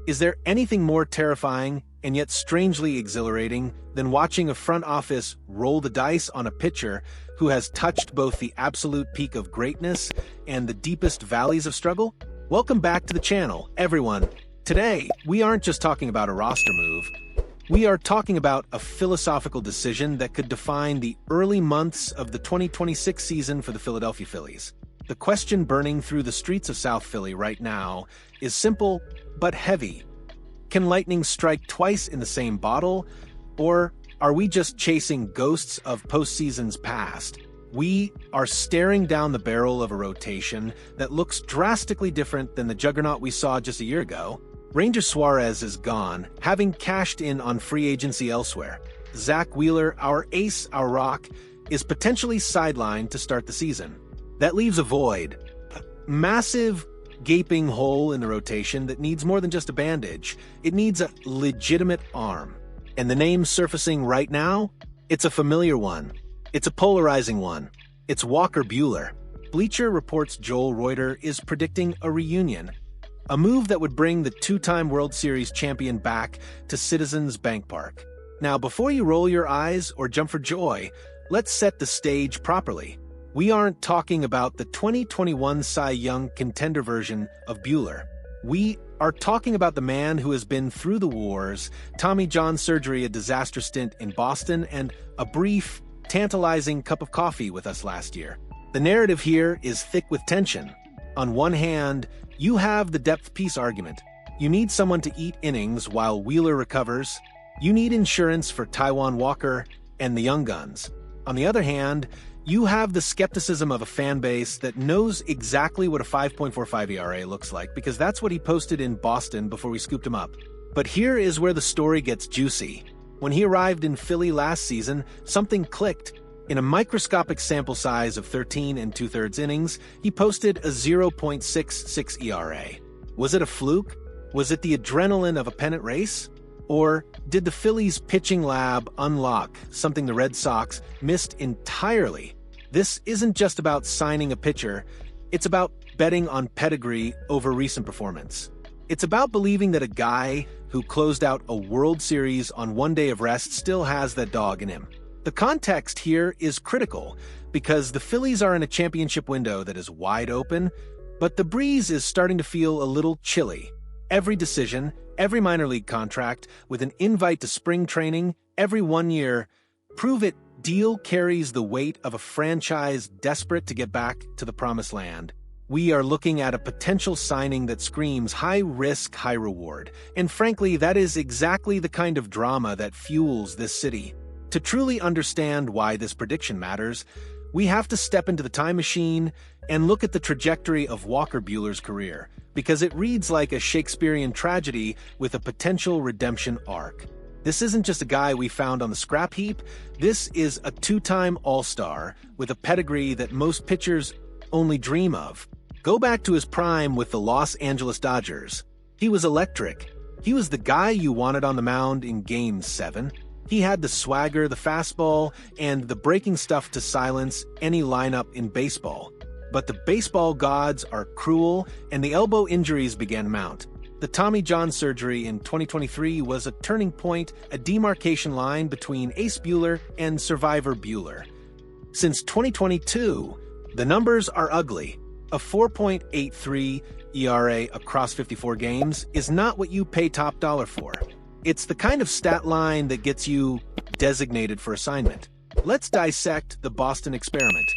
Is there anything more terrifying and yet strangely exhilarating than watching a front office roll the dice on a pitcher who has touched both the absolute peak of greatness and the deepest valleys of struggle? Welcome back to the channel, everyone. Today, we aren't just talking about a roster move. We are talking about a philosophical decision that could define the early months of the 2026 season for the Philadelphia Phillies. The question burning through the streets of South Philly right now is simple but heavy. Can lightning strike twice in the same bottle, or are we just chasing ghosts of postseasons past? We are staring down the barrel of a rotation that looks drastically different than the juggernaut we saw just a year ago. Ranger Suarez is gone, having cashed in on free agency elsewhere. Zack Wheeler, our ace, our rock, is potentially sidelined to start the season. That leaves a void, a massive, gaping hole in the rotation that needs more than just a bandage. It needs a legitimate arm. And the name surfacing right now? It's a familiar one. It's a polarizing one. It's Walker Buehler. Bleacher Report's Joel Reuter is predicting a reunion, a move that would bring the two-time World Series champion back to Citizens Bank Park. Now, before you roll your eyes or jump for joy, let's set the stage properly. We aren't talking about the 2021 Cy Young contender version of Buehler. We are talking about the man who has been through the wars, Tommy John surgery, a disaster stint in Boston, and a brief, tantalizing cup of coffee with us last year. The narrative here is thick with tension. On one hand, you have the depth piece argument. You need someone to eat innings while Wheeler recovers. You need insurance for Taijuan Walker and the young guns. On the other hand, you have the skepticism of a fan base that knows exactly what a 5.45 ERA looks like, because that's what he posted in Boston before we scooped him up. But here is where the story gets juicy. When he arrived in Philly last season, something clicked. In a microscopic sample size of 13 2/3 innings, he posted a 0.66 ERA. Was it a fluke? Was it the adrenaline of a pennant race? Or did the Phillies pitching lab unlock something the Red Sox missed entirely? This isn't just about signing a pitcher, it's about betting on pedigree over recent performance. It's about believing that a guy who closed out a World Series on one day of rest still has that dog in him. The context here is critical because the Phillies are in a championship window that is wide open, but the breeze is starting to feel a little chilly. Every decision, every minor league contract, with an invite to spring training, every 1 year, prove-it deal carries the weight of a franchise desperate to get back to the promised land. We are looking at a potential signing that screams high risk, high reward. And frankly, that is exactly the kind of drama that fuels this city. To truly understand why this prediction matters, we have to step into the time machine and look at the trajectory of Walker Buehler's career, because it reads like a Shakespearean tragedy with a potential redemption arc. This isn't just a guy we found on the scrap heap. This is a two-time All-Star with a pedigree that most pitchers only dream of. Go back to his prime with the Los Angeles Dodgers. He was electric. He was the guy you wanted on the mound in Game 7. He had the swagger, the fastball, and the breaking stuff to silence any lineup in baseball. But the baseball gods are cruel, and the elbow injuries began to mount. The Tommy John surgery in 2023 was a turning point, a demarcation line between Ace Buehler and Survivor Buehler. Since 2022, the numbers are ugly. A 4.83 ERA across 54 games is not what you pay top dollar for. It's the kind of stat line that gets you designated for assignment. Let's dissect the Boston experiment.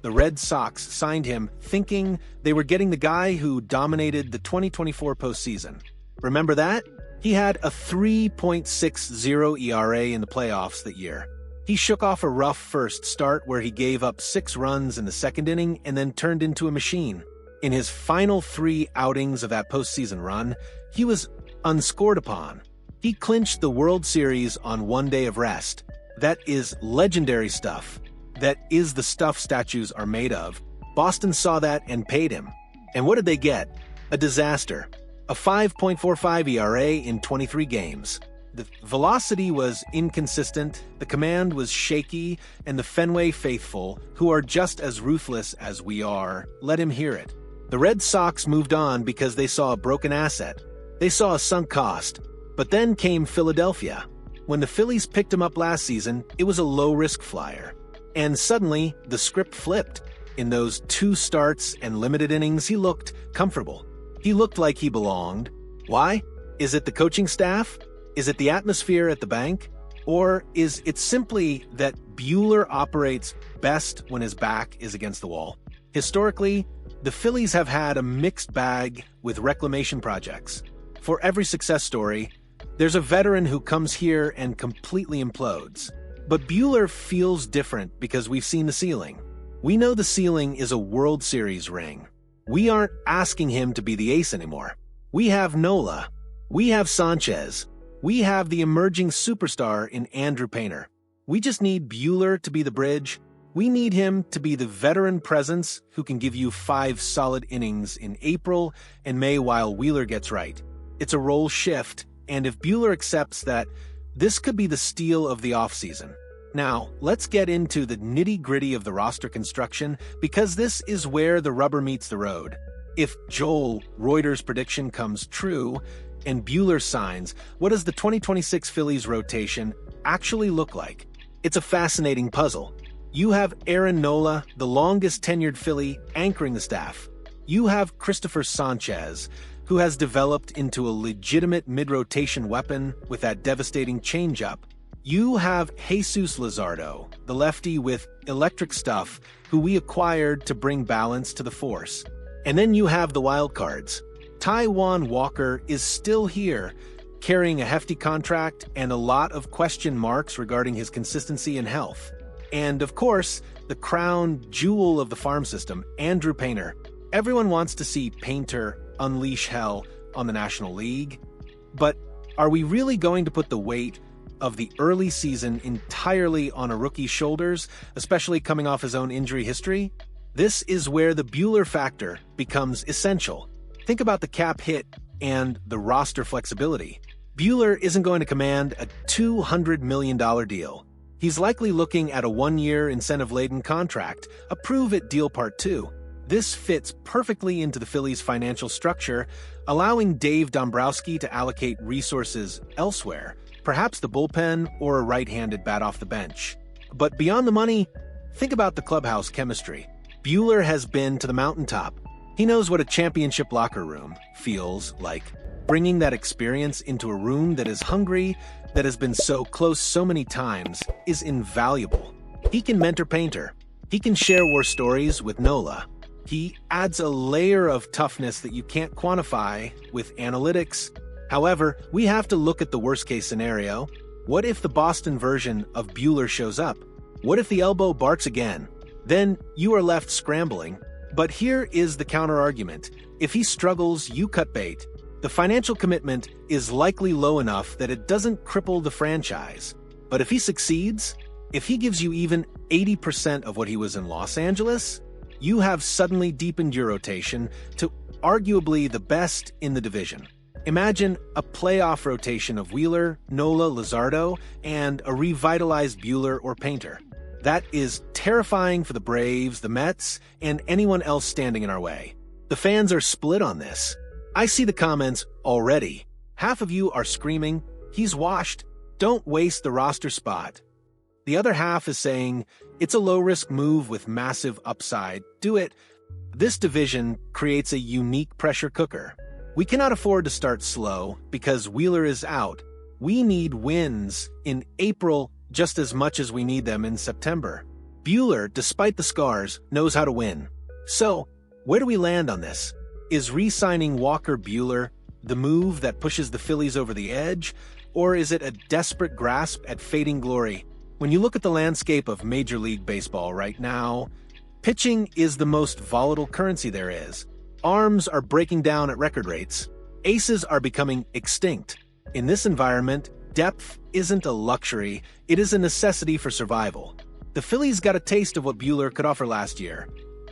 The Red Sox signed him thinking they were getting the guy who dominated the 2024 postseason. Remember that? He had a 3.60 ERA in the playoffs that year. He shook off a rough first start where he gave up 6 runs in the second inning and then turned into a machine. In his final 3 outings of that postseason run, he was unscored upon. He clinched the World Series on 1 day of rest. That is legendary stuff. That is the stuff statues are made of. Boston saw that and paid him. And what did they get? A disaster. A 5.45 ERA in 23 games. The velocity was inconsistent, the command was shaky, and the Fenway faithful, who are just as ruthless as we are, let him hear it. The Red Sox moved on because they saw a broken asset. They saw a sunk cost. But then came Philadelphia. When the Phillies picked him up last season, it was a low-risk flyer. And suddenly, the script flipped. In those 2 starts and limited innings, he looked comfortable. He looked like he belonged. Why? Is it the coaching staff? Is it the atmosphere at the bank? Or is it simply that Buehler operates best when his back is against the wall? Historically, the Phillies have had a mixed bag with reclamation projects. For every success story, there's a veteran who comes here and completely implodes. But Buehler feels different because we've seen the ceiling. We know the ceiling is a World Series ring. We aren't asking him to be the ace anymore. We have Nola. We have Sanchez. We have the emerging superstar in Andrew Painter. We just need Buehler to be the bridge. We need him to be the veteran presence who can give you 5 solid innings in April and May while Wheeler gets right. It's a role shift, and if Buehler accepts that, this could be the steal of the offseason. Now, let's get into the nitty-gritty of the roster construction, because this is where the rubber meets the road. If Joel Reuter's prediction comes true, and Buehler signs, what does the 2026 Phillies rotation actually look like? It's a fascinating puzzle. You have Aaron Nola, the longest-tenured Philly, anchoring the staff. You have Christopher Sanchez, who has developed into a legitimate mid-rotation weapon with that devastating changeup. You have Jesus Luzardo, the lefty with electric stuff, who we acquired to bring balance to the force. And then you have the wild cards. Taijuan Walker is still here, carrying a hefty contract and a lot of question marks regarding his consistency and health. And of course, the crown jewel of the farm system, Andrew Painter. Everyone wants to see Painter unleash hell on the National League. But are we really going to put the weight of the early season entirely on a rookie's shoulders, especially coming off his own injury history? This is where the Buehler factor becomes essential. Think about the cap hit and the roster flexibility. Buehler isn't going to command a $200 million deal. He's likely looking at a 1-year incentive-laden contract, a prove-it deal part 2. This fits perfectly into the Phillies' financial structure, allowing Dave Dombrowski to allocate resources elsewhere, perhaps the bullpen or a right-handed bat off the bench. But beyond the money, think about the clubhouse chemistry. Buehler has been to the mountaintop. He knows what a championship locker room feels like. Bringing that experience into a room that is hungry, that has been so close so many times, is invaluable. He can mentor Painter. He can share war stories with Nola. He adds a layer of toughness that you can't quantify with analytics. However, we have to look at the worst-case scenario. What if the Boston version of Buehler shows up? What if the elbow barks again? Then you are left scrambling. But here is the counter-argument. If he struggles, you cut bait. The financial commitment is likely low enough that it doesn't cripple the franchise. But if he succeeds, if he gives you even 80% of what he was in Los Angeles, you have suddenly deepened your rotation to arguably the best in the division. Imagine a playoff rotation of Wheeler, Nola, Luzardo, and a revitalized Buehler or Painter. That is terrifying for the Braves, the Mets, and anyone else standing in our way. The fans are split on this. I see the comments already. Half of you are screaming, "He's washed. Don't waste the roster spot." The other half is saying, "It's a low-risk move with massive upside. Do it." This division creates a unique pressure cooker. We cannot afford to start slow because Wheeler is out. We need wins in April just as much as we need them in September. Buehler, despite the scars, knows how to win. So, where do we land on this? Is re-signing Walker Buehler the move that pushes the Phillies over the edge, or is it a desperate grasp at fading glory? When you look at the landscape of Major League Baseball right now, pitching is the most volatile currency there is. Arms are breaking down at record rates. Aces are becoming extinct. In this environment, depth isn't a luxury, it is a necessity for survival. The Phillies got a taste of what Buehler could offer last year.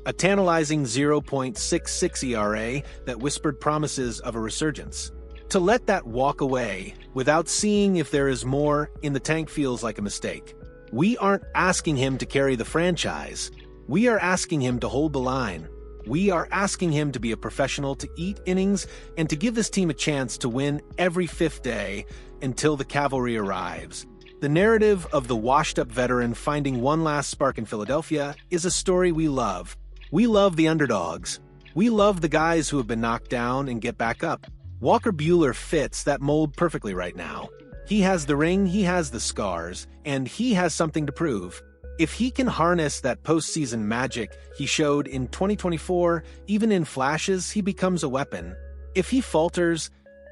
A tantalizing 0.66 ERA that whispered promises of a resurgence. To let that walk away without seeing if there is more in the tank feels like a mistake. We aren't asking him to carry the franchise. We are asking him to hold the line. We are asking him to be a professional, to eat innings, and to give this team a chance to win every fifth day until the cavalry arrives. The narrative of the washed-up veteran finding one last spark in Philadelphia is a story we love. We love the underdogs. We love the guys who have been knocked down and get back up. Walker Buehler fits that mold perfectly right now. He has the ring, he has the scars, and he has something to prove. If he can harness that postseason magic he showed in 2024, even in flashes, he becomes a weapon. If he falters,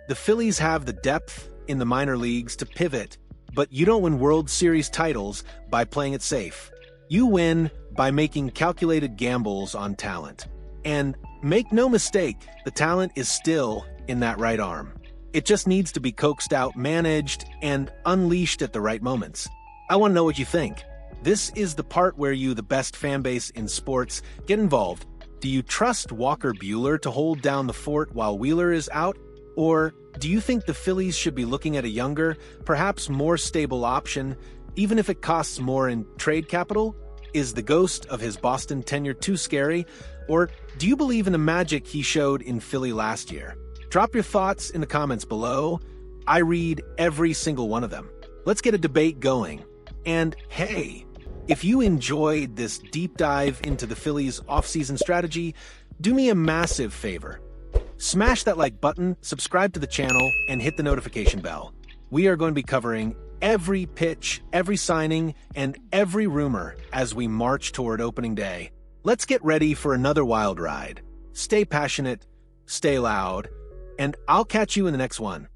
the Phillies have the depth in the minor leagues to pivot, but you don't win World Series titles by playing it safe. You win by making calculated gambles on talent. And make no mistake, the talent is still in that right arm. It just needs to be coaxed out, managed, and unleashed at the right moments. I want to know what you think. This is the part where you, the best fan base in sports, get involved. Do you trust Walker Buehler to hold down the fort while Wheeler is out? Or do you think the Phillies should be looking at a younger, perhaps more stable option, even if it costs more in trade capital? Is the ghost of his Boston tenure too scary? Or do you believe in the magic he showed in Philly last year? Drop your thoughts in the comments below. I read every single one of them. Let's get a debate going. And hey, if you enjoyed this deep dive into the Phillies' offseason strategy, do me a massive favor. Smash that like button, subscribe to the channel, and hit the notification bell. We are going to be covering every pitch, every signing, and every rumor as we march toward opening day. Let's get ready for another wild ride. Stay passionate, stay loud, and I'll catch you in the next one.